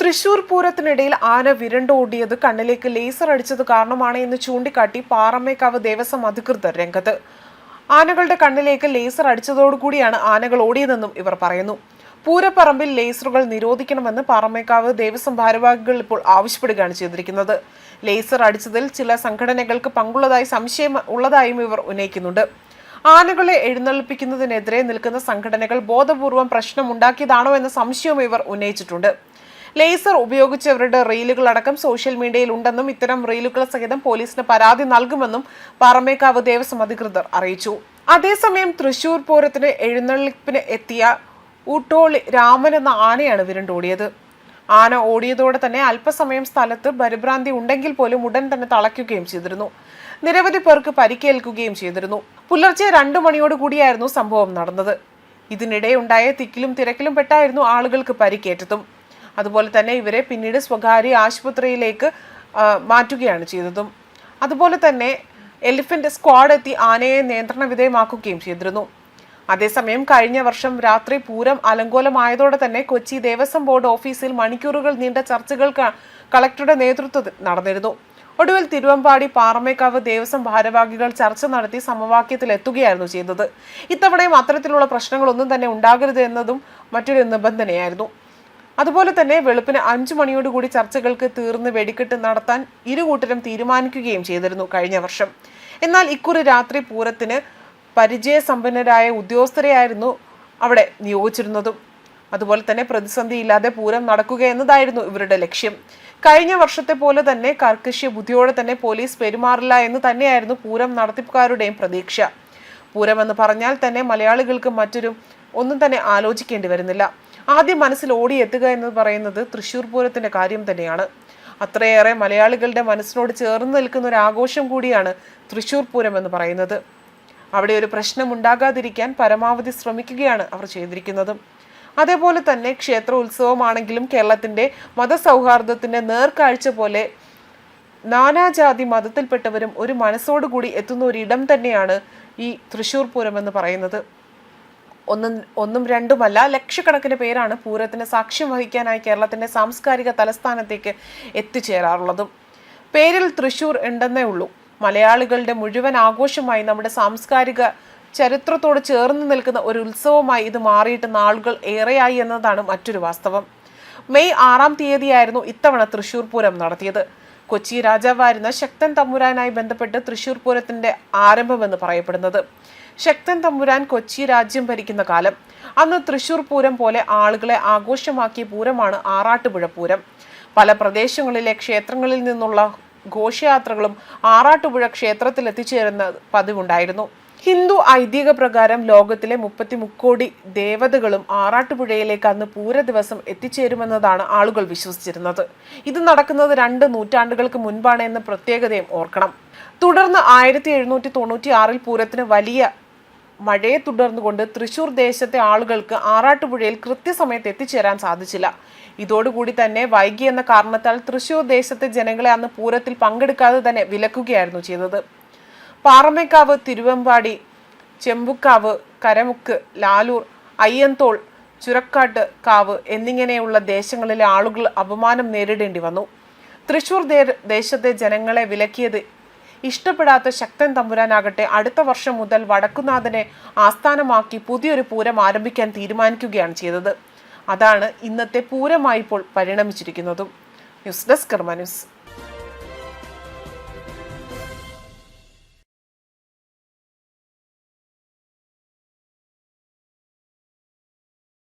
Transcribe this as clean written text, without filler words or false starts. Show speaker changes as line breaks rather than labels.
തൃശൂർ പൂരത്തിനിടയിൽ ആന വിരണ്ടോടിയത് കണ്ണിലേക്ക് ലേസർ അടിച്ചത് കാരണമാണ് എന്ന് ചൂണ്ടിക്കാട്ടി പാറമേക്കാവ് ദേവസ്വം അധികൃതർ രംഗത്ത്. ആനകളുടെ കണ്ണിലേക്ക് ലേസർ അടിച്ചതോടുകൂടിയാണ് ആനകൾ ഓടിയതെന്നും ഇവർ പറയുന്നു. പൂരപ്പറമ്പിൽ ലേസറുകൾ നിരോധിക്കണമെന്ന് പാറമേക്കാവ് ദേവസ്വം ഭാരവാഹികൾ ഇപ്പോൾ ആവശ്യപ്പെടുകയാണ് ചെയ്തിരിക്കുന്നത്. ലേസർ അടിച്ചതിൽ ചില സംഘടനകൾക്ക് പങ്കുള്ളതായി സംശയം ഉള്ളതായും ഇവർ ഉന്നയിക്കുന്നുണ്ട്. ആനകളെ എഴുന്നള്ളിപ്പിക്കുന്നതിനെതിരെ നിൽക്കുന്ന സംഘടനകൾ ബോധപൂർവം പ്രശ്നമുണ്ടാക്കിയതാണോ എന്ന സംശയവും ഇവർ ഉന്നയിച്ചിട്ടുണ്ട്. ലേസർ ഉപയോഗിച്ചവരുടെ റീലുകൾ അടക്കം സോഷ്യൽ മീഡിയയിൽ ഉണ്ടെന്നും ഇത്തരം റീലുകൾ സഹിതം പോലീസിന് പരാതി നൽകുമെന്നും പാറമേക്കാവ് ദേവസ്വം അധികൃതർ അറിയിച്ചു. അതേസമയം തൃശൂർ പൂരത്തിന് എഴുന്നള്ളിപ്പിന് എത്തിയ ഊട്ടോളി രാമൻ എന്ന ആനയാണ് വിരണ്ടോടിയത്. ആന ഓടിയതോടെ തന്നെ അല്പസമയം സ്ഥലത്ത് പരിഭ്രാന്തി ഉണ്ടെങ്കിൽ പോലും ഉടൻ തന്നെ തളയ്ക്കുകയും ചെയ്തിരുന്നു. നിരവധി പേർക്ക് പരിക്കേൽക്കുകയും ചെയ്തിരുന്നു. പുലർച്ചെ 2 മണിയോടുകൂടിയായിരുന്നു സംഭവം നടന്നത്. ഇതിനിടെ ഉണ്ടായ തിക്കിലും തിരക്കിലും പെട്ടായിരുന്നു ആളുകൾക്ക് പരിക്കേറ്റതും. അതുപോലെ തന്നെ ഇവരെ പിന്നീട് സ്വകാര്യ ആശുപത്രിയിലേക്ക് മാറ്റുകയാണ് ചെയ്തതും. അതുപോലെ തന്നെ എലിഫന്റ് സ്ക്വാഡ് എത്തി ആനയെ നിയന്ത്രണ വിധേയമാക്കുകയും ചെയ്തിരുന്നു. അതേസമയം കഴിഞ്ഞ വർഷം രാത്രി പൂരം അലങ്കോലമായതോടെ തന്നെ കൊച്ചി ദേവസ്വം ബോർഡ് ഓഫീസിൽ മണിക്കൂറുകൾ നീണ്ട ചർച്ചകൾ കളക്ടറുടെ നേതൃത്വത്തിൽ നടന്നിരുന്നു. ഒടുവിൽ തിരുവമ്പാടി പാറമേക്കാവ് ദേവസ്വം ഭാരവാഹികൾ ചർച്ച നടത്തി സമവാക്യത്തിൽ എത്തുകയായിരുന്നു ചെയ്തത്. ഇത്തവണയും അത്തരത്തിലുള്ള പ്രശ്നങ്ങളൊന്നും തന്നെ ഉണ്ടാകരുത് എന്നതും മറ്റൊരു നിബന്ധനയായിരുന്നു. അതുപോലെ തന്നെ വെളുപ്പിന് 5 മണിയോടുകൂടി ചർച്ചകൾക്ക് തീർന്ന് വെടിക്കെട്ട് നടത്താൻ ഇരുകൂട്ടരും തീരുമാനിക്കുകയും ചെയ്തിരുന്നു കഴിഞ്ഞ വർഷം. എന്നാൽ ഇക്കുറി രാത്രി പൂരത്തിന് പരിചയസമ്പന്നരായ ഉദ്യോഗസ്ഥരെയായിരുന്നു അവിടെ നിയോഗിച്ചിരുന്നതും. അതുപോലെ തന്നെ പ്രതിസന്ധിയില്ലാതെ പൂരം നടക്കുക എന്നതായിരുന്നു ഇവരുടെ ലക്ഷ്യം. കഴിഞ്ഞ വർഷത്തെ പോലെ തന്നെ കർക്കശ ബുദ്ധിയോടെ തന്നെ പോലീസ് പെരുമാറില്ല എന്ന് തന്നെയായിരുന്നു പൂരം നടത്തിപ്പുകാരുടെയും പ്രതീക്ഷ. പൂരമെന്ന് പറഞ്ഞാൽ തന്നെ മലയാളികൾക്ക് ഒന്നും തന്നെ ആലോചിക്കേണ്ടി വരുന്നില്ല. ആദ്യം മനസ്സിൽ ഓടിയെത്തുക എന്ന് പറയുന്നത് തൃശൂർ പൂരത്തിന്റെ കാര്യം തന്നെയാണ്. അത്രയേറെ മലയാളികളുടെ മനസ്സിനോട് ചേർന്ന് നിൽക്കുന്ന ഒരു ആഘോഷം കൂടിയാണ് തൃശൂർ പൂരം എന്ന് പറയുന്നത്. അവിടെ ഒരു പ്രശ്നം ഉണ്ടാകാതിരിക്കാൻ പരമാവധി ശ്രമിക്കുകയാണ് അവർ ചെയ്തിരിക്കുന്നത്. അതേപോലെ തന്നെ ക്ഷേത്ര ഉത്സവമാണെങ്കിലും കേരളത്തിന്റെ മതസൗഹാർദ്ദത്തിന്റെ നേർക്കാഴ്ച പോലെ നാനാജാതി മതത്തിൽപ്പെട്ടവരും ഒരു മനസ്സോടുകൂടി എത്തുന്ന ഒരിടം തന്നെയാണ് ഈ തൃശൂർ പൂരം എന്ന് പറയുന്നത്. ഒന്നും രണ്ടുമല്ല, ലക്ഷക്കണക്കിന് പേരാണ് പൂരത്തിന് സാക്ഷ്യം വഹിക്കാനായി കേരളത്തിന്റെ സാംസ്കാരിക തലസ്ഥാനത്തേക്ക് എത്തിച്ചേരാറുള്ളതും. പേരിൽ തൃശൂർ ഉണ്ടെന്നേ ഉള്ളൂ. മലയാളികളുടെ മുഴുവൻ ആഘോഷമായി നമ്മുടെ സാംസ്കാരിക ചരിത്രത്തോട് ചേർന്ന് നിൽക്കുന്ന ഒരു ഉത്സവമായി ഇത് മാറിയിട്ട് നാളുകൾ ഏറെയായി എന്നതാണ് മറ്റൊരു വാസ്തവം. മെയ് 6-ാം തീയതിയായിരുന്നു ഇത്തവണ തൃശൂർ പൂരം നടത്തിയത്. കൊച്ചി രാജാവായിരുന്ന ശക്തൻ തമ്പുരാനായി ബന്ധപ്പെട്ട് തൃശൂർ പൂരത്തിന്റെ ആരംഭമെന്ന് പറയപ്പെടുന്നത്. ശക്തൻ തമ്പുരാൻ കൊച്ചി രാജ്യം ഭരിക്കുന്ന കാലം. അന്ന് തൃശൂർ പൂരം പോലെ ആളുകളെ ആഘോഷമാക്കിയ പൂരമാണ് ആറാട്ടുപുഴ പൂരം. പല പ്രദേശങ്ങളിലെ ക്ഷേത്രങ്ങളിൽ നിന്നുള്ള ഘോഷയാത്രകളും ആറാട്ടുപുഴ ക്ഷേത്രത്തിൽ എത്തിച്ചേരുന്ന പതിവുണ്ടായിരുന്നു. ഹിന്ദു ഐതിഹ്യ പ്രകാരം ലോകത്തിലെ 33 കോടി ദേവതകളും ആറാട്ടുപുഴയിലേക്ക് അന്ന് പൂര ദിവസം എത്തിച്ചേരുമെന്നതാണ് ആളുകൾ വിശ്വസിച്ചിരുന്നത്. ഇത് നടക്കുന്നത് 2 നൂറ്റാണ്ടുകൾക്ക് മുൻപാണ് എന്ന പ്രത്യേകതയും ഓർക്കണം. തുടർന്ന് 1796-ൽ പൂരത്തിന് വലിയ മഴയെ തുടർന്നുകൊണ്ട് തൃശൂർ ദേശത്തെ ആളുകൾക്ക് ആറാട്ടുപുഴയിൽ കൃത്യസമയത്ത് എത്തിച്ചേരാൻ സാധിച്ചില്ല. ഇതോടുകൂടി തന്നെ വൈകി എന്ന കാരണത്താൽ തൃശൂർ ദേശത്തെ ജനങ്ങളെ അന്ന് പൂരത്തിൽ പങ്കെടുക്കാതെ തന്നെ വിലക്കുകയായിരുന്നു ചെയ്തത്. പാറമേക്കാവ്, തിരുവമ്പാടി, ചെമ്പുക്കാവ്, കരമുക്ക്, ലാലൂർ, അയ്യന്തോൾ, ചുരക്കാട്ട് കാവ് എന്നിങ്ങനെയുള്ള ദേശങ്ങളിലെ ആളുകൾ അപമാനം നേരിടേണ്ടി വന്നു. തൃശൂർ ദേശത്തെ ജനങ്ങളെ വിലക്കിയത് ഇഷ്ടപ്പെടാത്ത ശക്തൻ തമ്പുരാനാകട്ടെ അടുത്ത വർഷം മുതൽ വടക്കുനാഥനെ ആസ്ഥാനമാക്കി പുതിയൊരു പൂരം ആരംഭിക്കാൻ തീരുമാനിക്കുകയാണ് ചെയ്തത്. അതാണ് ഇന്നത്തെ പൂരമായി ഇപ്പോൾ പരിണമിച്ചിരിക്കുന്നതും. ന്യൂസ് ഡെസ്ക് കർമ്മ ന്യൂസ്.